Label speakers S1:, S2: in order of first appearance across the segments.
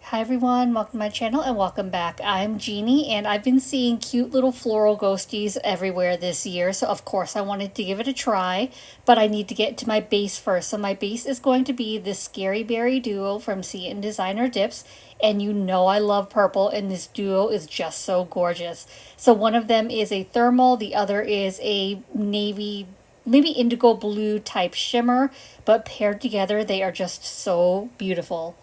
S1: Hi everyone, welcome to my channel and welcome back. I'm Jeannie and I've been seeing cute little floral ghosties everywhere this year, so of course I wanted to give it a try, but I need to get to my base first. So my base is going to be this Scary Berry duo from Sea and Designer Dips, and you know I love purple and this duo is just so gorgeous. So one of them is a thermal, the other is a navy, maybe indigo blue type shimmer, but paired together they are just so beautiful.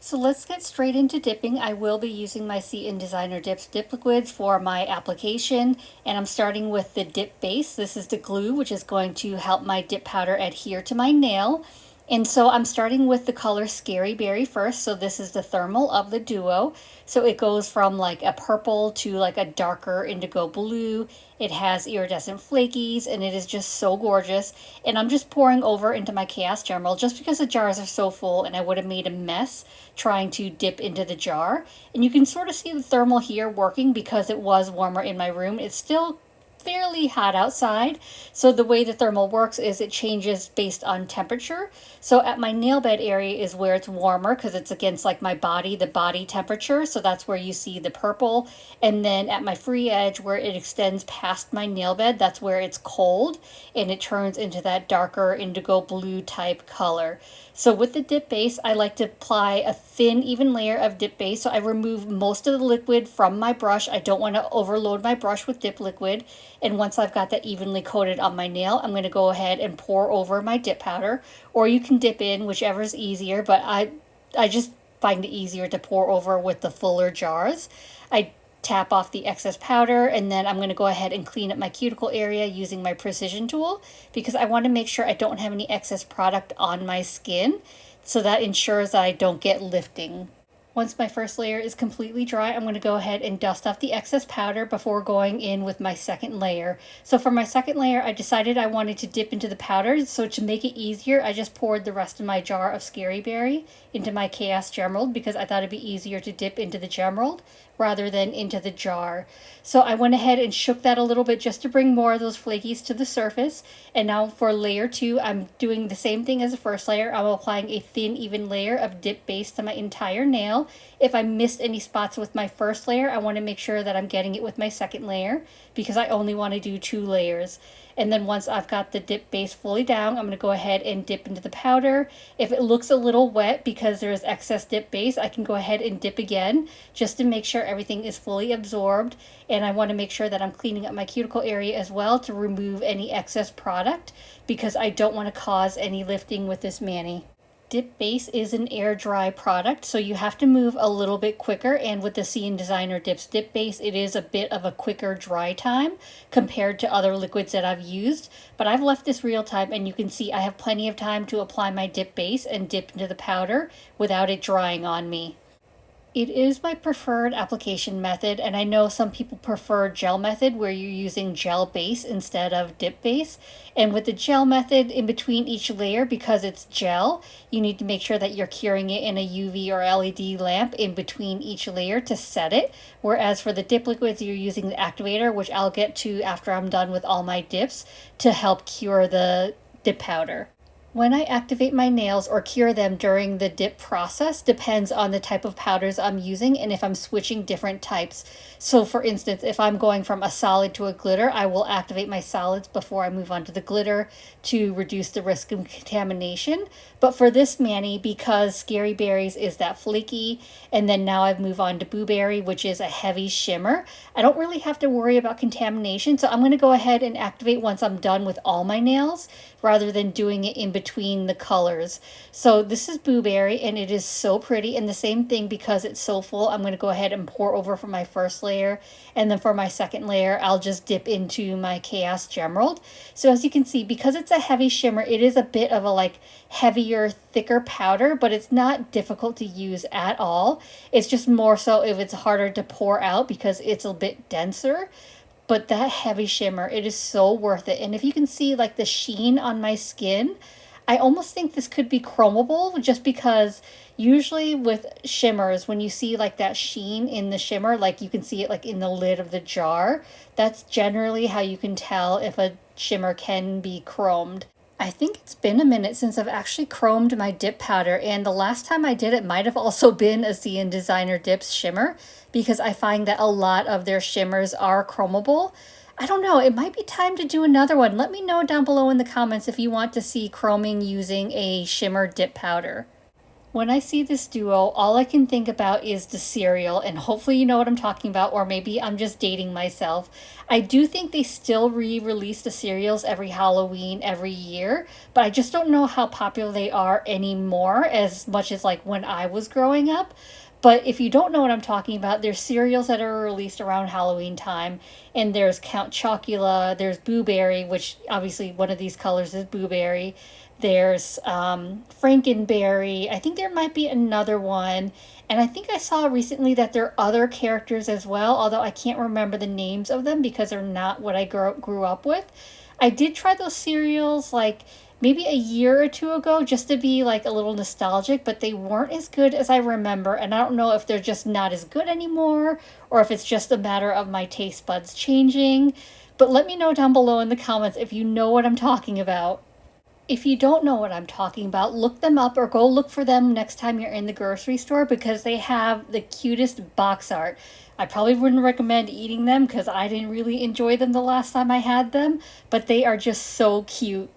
S1: So let's get straight into dipping. I will be using my Sea and Designer Dips dip liquids for my application, and I'm starting with the dip base. This is the glue, which is going to help my dip powder adhere to my nail. And so I'm starting with the color Scary Berry first. So this is the thermal of the duo. So it goes from like a purple to like a darker indigo blue. It has iridescent flakies and it is just so gorgeous. And I'm just pouring over into my Chaos Gemerld just because the jars are so full and I would have made a mess trying to dip into the jar. And you can sort of see the thermal here working because it was warmer in my room. It's still fairly hot outside. So the way the thermal works is it changes based on temperature. So at my nail bed area is where it's warmer because it's against like my body, the body temperature. So that's where you see the purple. And then at my free edge where it extends past my nail bed, that's where it's cold and it turns into that darker indigo blue type color. So with the dip base, I like to apply a thin, even layer of dip base. So I remove most of the liquid from my brush. I don't want to overload my brush with dip liquid. And once I've got that evenly coated on my nail, I'm going to go ahead and pour over my dip powder. Or you can dip in, whichever is easier, but I just find it easier to pour over with the fuller jars. I tap off the excess powder and then I'm going to go ahead and clean up my cuticle area using my precision tool because I want to make sure I don't have any excess product on my skin, so that ensures that I don't get lifting. Once my first layer is completely dry, I'm going to go ahead and dust off the excess powder before going in with my second layer. So for my second layer, I decided I wanted to dip into the powder. So to make it easier, I just poured the rest of my jar of Scary Berry into my Chaos Gemerld because I thought it'd be easier to dip into the Gemerld rather than into the jar. So I went ahead and shook that a little bit just to bring more of those flakies to the surface. And now for layer 2, I'm doing the same thing as the first layer. I'm applying a thin, even layer of dip base to my entire nail. If I missed any spots with my first layer, I want to make sure that I'm getting it with my second layer because I only want to do 2 layers. And then once I've got the dip base fully down, I'm going to go ahead and dip into the powder. If it looks a little wet because there is excess dip base, I can go ahead and dip again just to make sure everything is fully absorbed. And I want to make sure that I'm cleaning up my cuticle area as well to remove any excess product because I don't want to cause any lifting with this mani. Dip base is an air dry product, so you have to move a little bit quicker, and with the Sea and Designer Dips dip base, it is a bit of a quicker dry time compared to other liquids that I've used, but I've left this real time and you can see I have plenty of time to apply my dip base and dip into the powder without it drying on me. It is my preferred application method, and I know some people prefer gel method where you're using gel base instead of dip base. And with the gel method, in between each layer, because it's gel, you need to make sure that you're curing it in a UV or LED lamp in between each layer to set it. Whereas for the dip liquids, you're using the activator, which I'll get to after I'm done with all my dips, to help cure the dip powder. When I activate my nails or cure them during the dip process depends on the type of powders I'm using and if I'm switching different types. So for instance, if I'm going from a solid to a glitter, I will activate my solids before I move on to the glitter to reduce the risk of contamination. But for this mani, because Scary Berries is that flaky, and then now I've moved on to Blueberry, which is a heavy shimmer, I don't really have to worry about contamination. So I'm going to go ahead and activate once I'm done with all my nails rather than doing it in between the colors. So this is Blueberry and it is so pretty, and the same thing, because it's so full, I'm going to go ahead and pour over for my first layer, and then for my second layer I'll just dip into my Chaos Gemerld. So as you can see, because it's a heavy shimmer, it is a bit of a like heavier, thicker powder, but it's not difficult to use at all. It's just more so if it's harder to pour out because it's a bit denser. But that heavy shimmer, it is so worth it. And if you can see like the sheen on my skin, I almost think this could be chromable, just because usually with shimmers, when you see like that sheen in the shimmer, like you can see it like in the lid of the jar, that's generally how you can tell if a shimmer can be chromed. I think it's been a minute since I've actually chromed my dip powder, and the last time I did it might have also been a CN Designer Dips shimmer, because I find that a lot of their shimmers are chromable. I don't know, it might be time to do another one. Let me know down below in the comments if you want to see chroming using a shimmer dip powder. When I see this duo, all I can think about is the cereal, and hopefully you know what I'm talking about, or maybe I'm just dating myself. I do think they still re-release the cereals every Halloween every year, but I just don't know how popular they are anymore as much as like when I was growing up. But if you don't know what I'm talking about, there's cereals that are released around Halloween time, and there's Count Chocula, there's Blueberry, which obviously one of these colors is blueberry. There's Frankenberry. I think there might be another one. And I think I saw recently that there are other characters as well, although I can't remember the names of them because they're not what I grew up with. I did try those cereals like maybe a year or two ago just to be like a little nostalgic, but they weren't as good as I remember. And I don't know if they're just not as good anymore or if it's just a matter of my taste buds changing. But let me know down below in the comments if you know what I'm talking about. If you don't know what I'm talking about, look them up or go look for them next time you're in the grocery store because they have the cutest box art. I probably wouldn't recommend eating them because I didn't really enjoy them the last time I had them, but they are just so cute.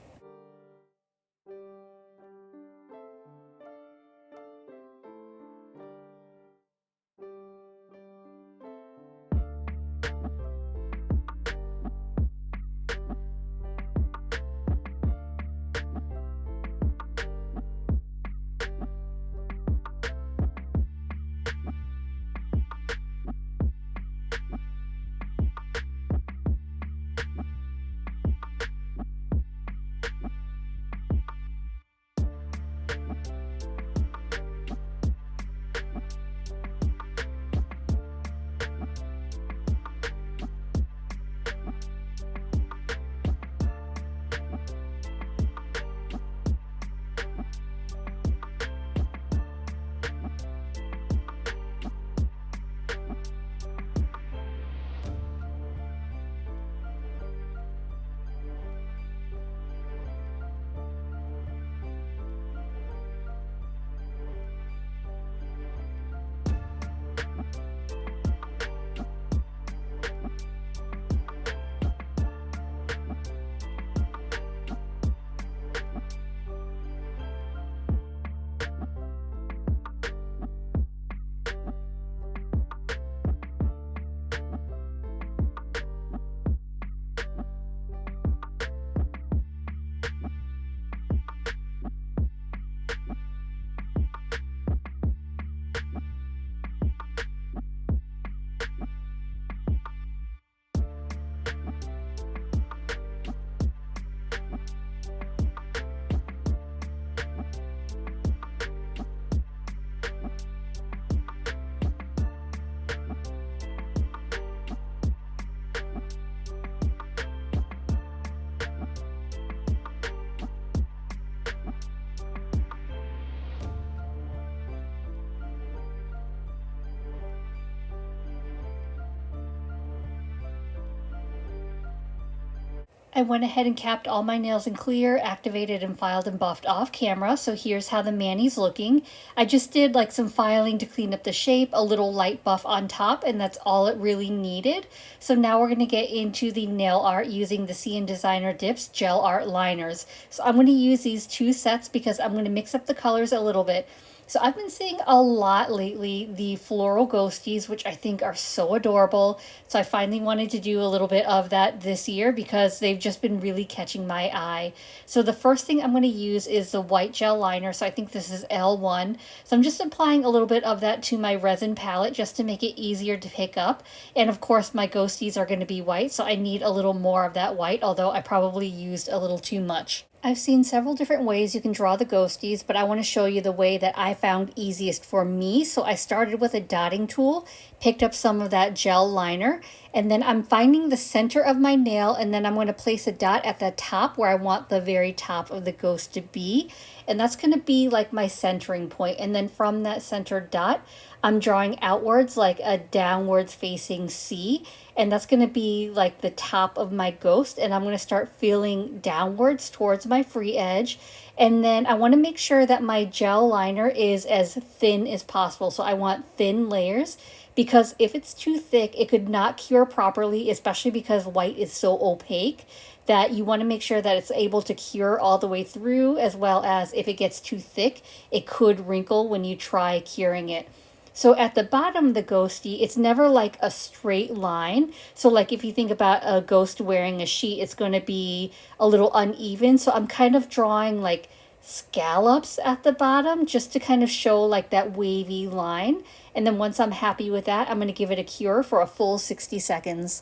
S1: I went ahead and capped all my nails in clear, activated and filed and buffed off camera. So here's how the mani's looking. I just did like some filing to clean up the shape, a little light buff on top, and that's all it really needed. So now we're going to get into the nail art using the CN Designer Dips Gel Art Liners. So I'm going to use these two sets because I'm going to mix up the colors a little bit. So I've been seeing a lot lately the Floral Ghosties, which I think are so adorable. So I finally wanted to do a little bit of that this year because they've just been really catching my eye. So the first thing I'm going to use is the white gel liner. So I think this is L1. So I'm just applying a little bit of that to my resin palette just to make it easier to pick up. And of course my ghosties are going to be white, so I need a little more of that white, although I probably used a little too much. I've seen several different ways you can draw the ghosties, but I want to show you the way that I found easiest for me. So I started with a dotting tool, picked up some of that gel liner, and then I'm finding the center of my nail, and then I'm going to place a dot at the top where I want the very top of the ghost to be. And that's going to be like my centering point. And then from that center dot, I'm drawing outwards like a downwards facing C, and that's going to be like the top of my ghost, and I'm going to start feeling downwards towards my free edge. And then I want to make sure that my gel liner is as thin as possible. So I want thin layers, because if it's too thick, it could not cure properly, especially because white is so opaque that you want to make sure that it's able to cure all the way through, as well as if it gets too thick, it could wrinkle when you try curing it. So at the bottom of the ghosty, it's never like a straight line. So like if you think about a ghost wearing a sheet, it's going to be a little uneven. So I'm kind of drawing like scallops at the bottom just to kind of show like that wavy line. And then once I'm happy with that, I'm going to give it a cure for a full 60 seconds.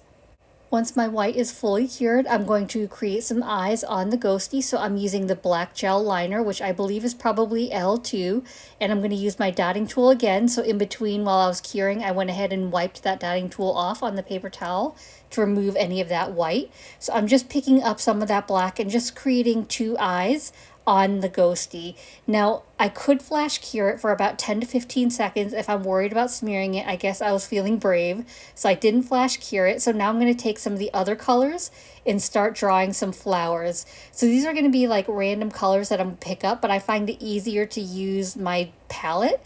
S1: Once my white is fully cured, I'm going to create some eyes on the ghosty. So I'm using the black gel liner, which I believe is probably L2. And I'm going to use my dotting tool again. So in between, while I was curing, I went ahead and wiped that dotting tool off on the paper towel to remove any of that white. So I'm just picking up some of that black and just creating two eyes on the ghosty. Now, I could flash cure it for about 10 to 15 seconds if I'm worried about smearing it. I guess I was feeling brave, so I didn't flash cure it. So now I'm going to take some of the other colors and start drawing some flowers. So these are going to be like random colors that I'm going to pick up, but I find it easier to use my palette.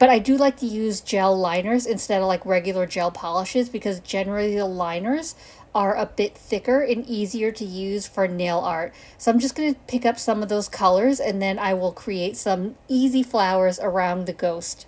S1: But I do like to use gel liners instead of like regular gel polishes, because generally the liners are a bit thicker and easier to use for nail art. So I'm just going to pick up some of those colors, and then I will create some easy flowers around the ghost.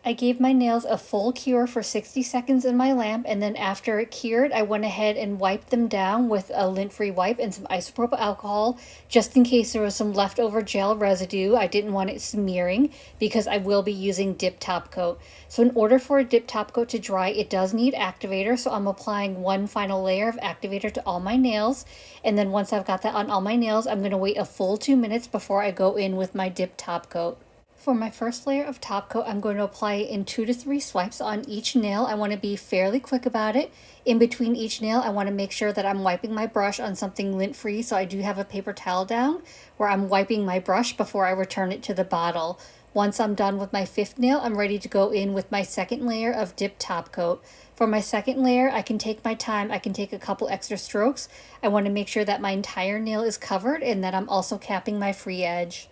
S1: I gave my nails a full cure for 60 seconds in my lamp, and then after it cured, I went ahead and wiped them down with a lint-free wipe and some isopropyl alcohol, just in case there was some leftover gel residue. I didn't want it smearing because I will be using dip top coat. So in order for a dip top coat to dry, it does need activator, so I'm applying one final layer of activator to all my nails, and then once I've got that on all my nails, I'm going to wait a full 2 minutes before I go in with my dip top coat. For my first layer of top coat, I'm going to apply it in 2 to 3 swipes on each nail. I want to be fairly quick about it. In between each nail, I want to make sure that I'm wiping my brush on something lint-free, so I do have a paper towel down where I'm wiping my brush before I return it to the bottle. Once I'm done with my 5th nail, I'm ready to go in with my second layer of dip top coat. For my second layer, I can take my time. I can take a couple extra strokes. I want to make sure that my entire nail is covered and that I'm also capping my free edge.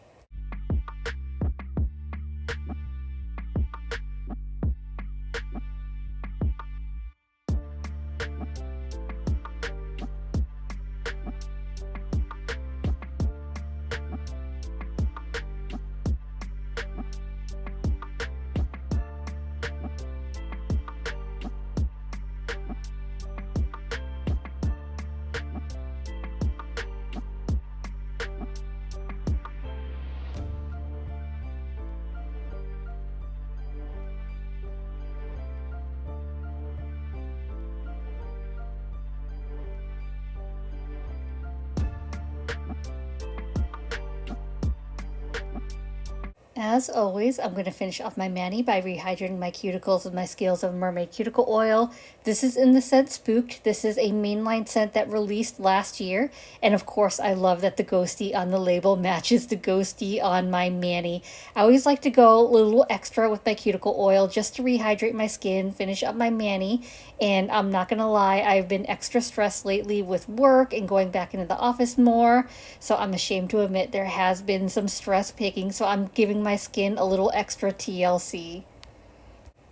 S1: As always, I'm going to finish off my mani by rehydrating my cuticles with my Scales of Mermaid cuticle oil. This is in the scent Spooked. This is a mainline scent that released last year. And of course, I love that the ghostie on the label matches the ghostie on my mani. I always like to go a little extra with my cuticle oil just to rehydrate my skin, finish up my mani. And I'm not going to lie, I've been extra stressed lately with work and going back into the office more. So I'm ashamed to admit there has been some stress picking. So I'm giving my skin a little extra TLC.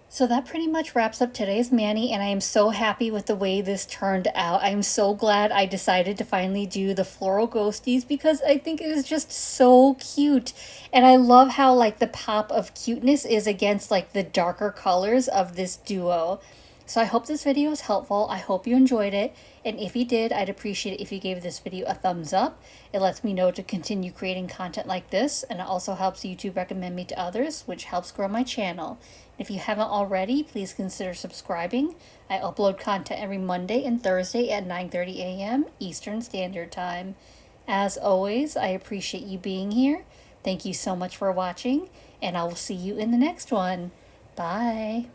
S1: So that pretty much wraps up today's mani, and I am so happy with the way this turned out. I am so glad I decided to finally do the Floral Ghosties because I think it is just so cute. And I love how like the pop of cuteness is against like the darker colors of this duo. So I hope this video was helpful. I hope you enjoyed it. And if you did, I'd appreciate it if you gave this video a thumbs up. It lets me know to continue creating content like this, and it also helps YouTube recommend me to others, which helps grow my channel. If you haven't already, please consider subscribing. I upload content every Monday and Thursday at 9:30 a.m. Eastern Standard Time. As always, I appreciate you being here. Thank you so much for watching, and I will see you in the next one. Bye.